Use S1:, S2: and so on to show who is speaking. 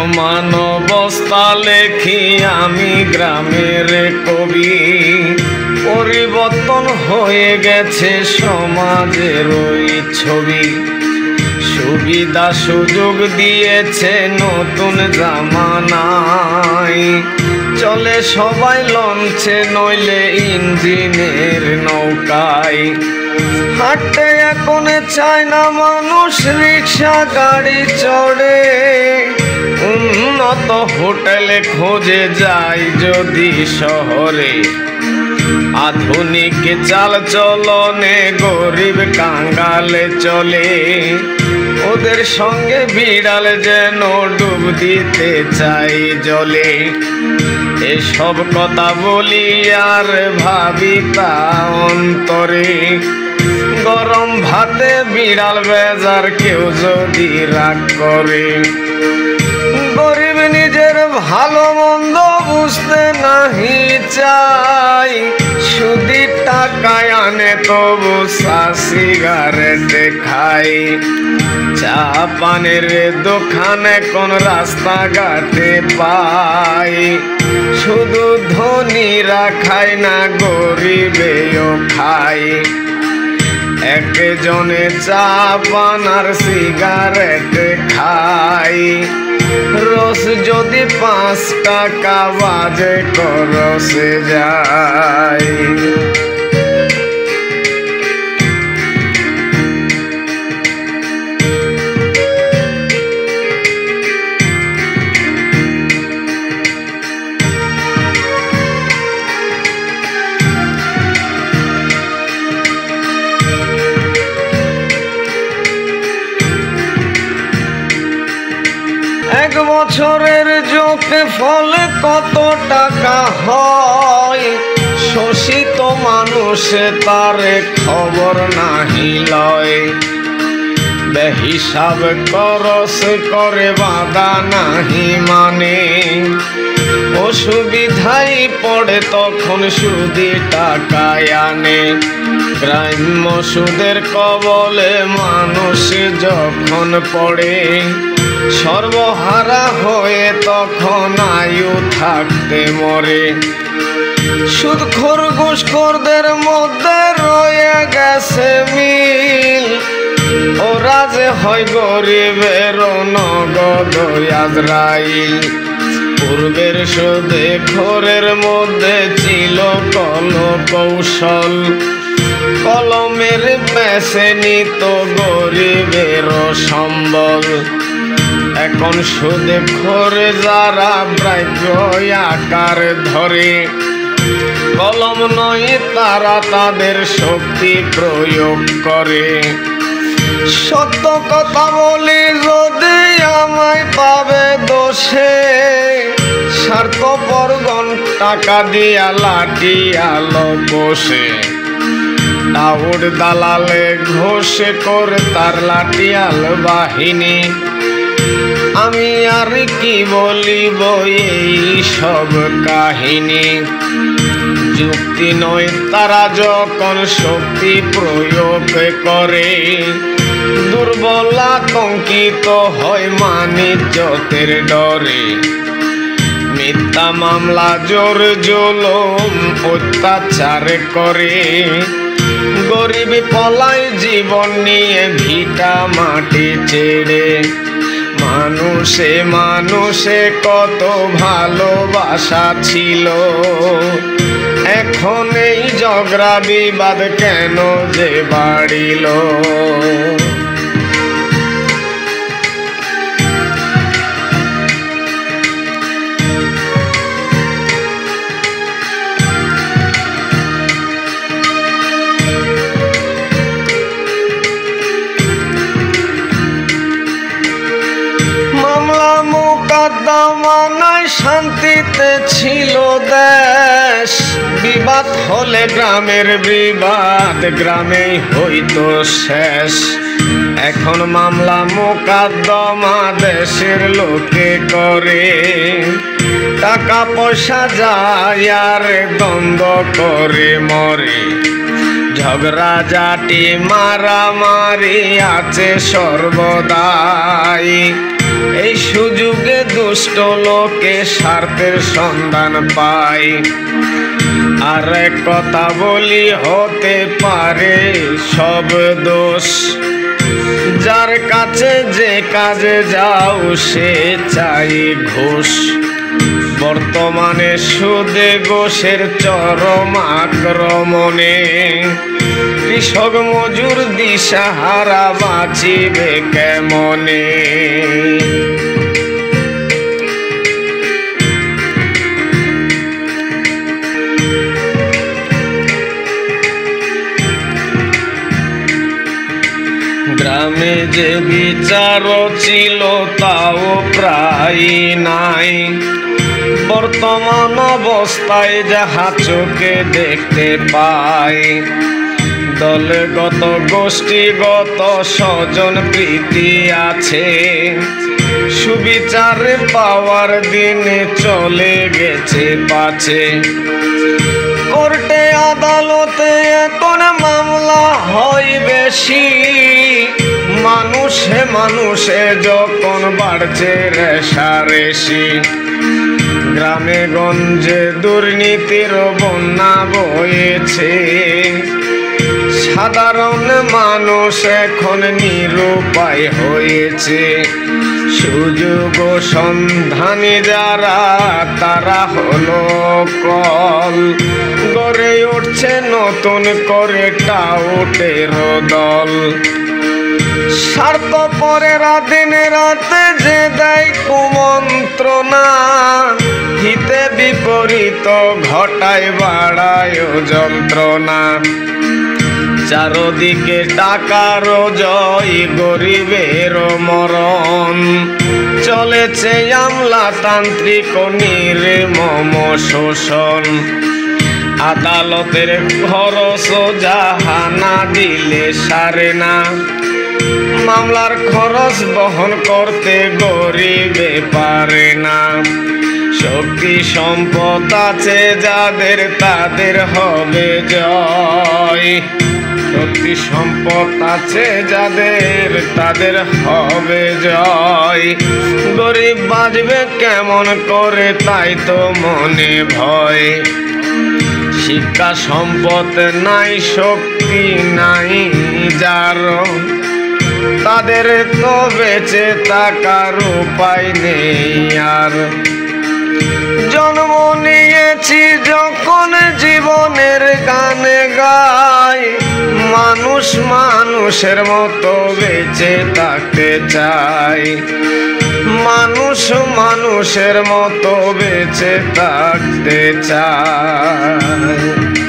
S1: বর্তমান অবস্থা লেখি আমি গ্রামের কবি। পরিবর্তন হয়ে গেছে সমাজের ওই ছবি। সুবিধা সুযোগ দিয়েছে নতুন জামানায়। চলে সবাই লঞ্চে নইলে ইঞ্জিনের নৌকায়। হাঁটতে এখন চায় না মানুষ রিক্সা গাড়ি চড়ে। উন্নত হোটেলে খোঁজে যায় যদি শহরে। আধুনিক চাল চলনে গরিব কাঙ্গালে চলে। ওদের সঙ্গে বিড়াল যেন ডুব দিতে চাই জলে। এসব কথা বলি আর ভাবি তা অন্তরে। গরম ভাতে বিড়াল বেজার কেউ যদি রাগ করে। গরিব নিজের ভালো মন্দ বুঝতে নাহি চাই। সুদি টাকায় আনে তবু সিগারেট খাই। চা পানের দোকান এখন রাস্তাঘাটে পাই। শুধু ধনীরা খায় না গরিবেও খায়। একজনে চা পান আর সিগারেট খাই। রোজ যদি 5 টাকা বাজে খরচে যায়। এক বছরের যোগে ফলে কত টাকা হয়। শোষিত মানুষে তার খবর নাহি লয়। বেহিসাব খরচ করে বাধা নাহি মানে। অসুবিধায় পড়ে তখন সুদি টাকায় আনে। গ্রাম্য সুদের কবলে মানুষ যখন পড়ে। সর্বহারা হয়ে তখন আয়ু থাকতে মরে। সুদখোর ঘুষখোরদের মধ্যে রয়ে গেছে মিল। ওরা যে হয় গরিবের নগদ আজরাইল। পূর্বের সুদে খোরের মধ্যে ছিল কৌশল। কলমের পেছে নিত গরিবের সম্বল। এখন সুদে খোরে যারা ব্রাহ্য আকার ধরে। কলম নয় তারা তাদের শক্তি প্রয়োগ করে। সত্য কথা বলি যদি আমায় পাবে দোষে। স্বার্থপরগণ টাকা দিয়া লাঠি আলো বসে। টাউড দালালে ঘোষে করে তার লাঠিয়াল বাহিনী। আমি আর কি বলিব এই সব কাহিনী। যুক্তি নয় তারা যখন শক্তি প্রয়োগ করে। দুর্বল আতঙ্কিত হয় মানিজ্যতের ডরে। মিথ্যা মামলা জোর জুলুম অত্যাচার করে। গরিব পলায় জীবন নিয়ে ভিটা মাটি ছেড়ে। মানুষে মানুষে কত ভালোবাসা ছিল। এখন এই ঝগড়া বিবাদ কেন যে বাড়িল। মোকদ্দমায় শান্তিতে ছিল দেশ। বিবাদ হলে গ্রামের বিবাদ গ্রামেই হইতো শেষ। এখন মামলা মোকদ্দমা দেশের লোকে করে। টাকা পয়সা যায় আর দ্বন্দ্ব করে মরে। ঝগড়া জাটি মারামারি আছে সর্বদাই। এই সুযোগে দুষ্ট লোকে স্বার্থের সন্ধান পায়। আর এক কথা বলি, হতে পারে সব দোষ, যার কাছে যে কাজে যাও সে চাই ঘুষ। বর্তমানে সুদে ঘোষের চরম আক্রমণে কৃষক মজুর দিশাহারা বাঁচিবে কেমনে। গ্রামে যে বিচার ছিল তাও প্রায় নাই। বর্তমান অবস্থায় যাহা চোখে দেখতে পাই, দলগত গোষ্ঠীগত স্বজন প্রীতি আছে। সুবিচার পাওয়ার দিনে চলে গেছে পাছে। কোর্টে আদালতে এখন মামলা হয় বেশি, মানুষে মানুষে যখন বাড়ছে রেশারেশি। গ্রামে গঞ্জে দুর্নীতির বন্যা বয়েছে, সাধারণ মানুষ এখন নিরুপায় হয়েছে। সুযোগ সন্ধানী যারা তারা হলো কল, গড়ে উঠছে নতুন করে টাউটের দল। স্বার্থপরেরা দিনে রাতে যে দেয় কুমন্ত্রণা, হিতে বিপরীত ঘটায় বাড়ায় যন্ত্রণা। চারদিকে টাকার জয়, গরিবের মরণ, চলেছে আমলাতান্ত্রিক নির্মম শোষণ। আদালতের খরচ যাহা না দিলে সারে না, মামলার খরচ বহন করতে গরিবে পারে না। শক্তি সম্পদ আছে যাদের তাদের হবে জয়, শক্তি সম্পদ আছে যাদের তাদের হবে জয়। গরিব বাঁচবে কেমন করে তাই তো মনে ভয়। শিক্ষা সম্পদ নাই, শক্তি নাই যার, তাদের তো বেঁচে থাকার উপায় নেই আর। জন্ম নিয়েছি যখন জীবনের গানে গাই, মানুষ মানুষের মতো বেঁচে থাকতে চাই। মানুষ মানুষের মতো বেঁচে থাকতে চায়।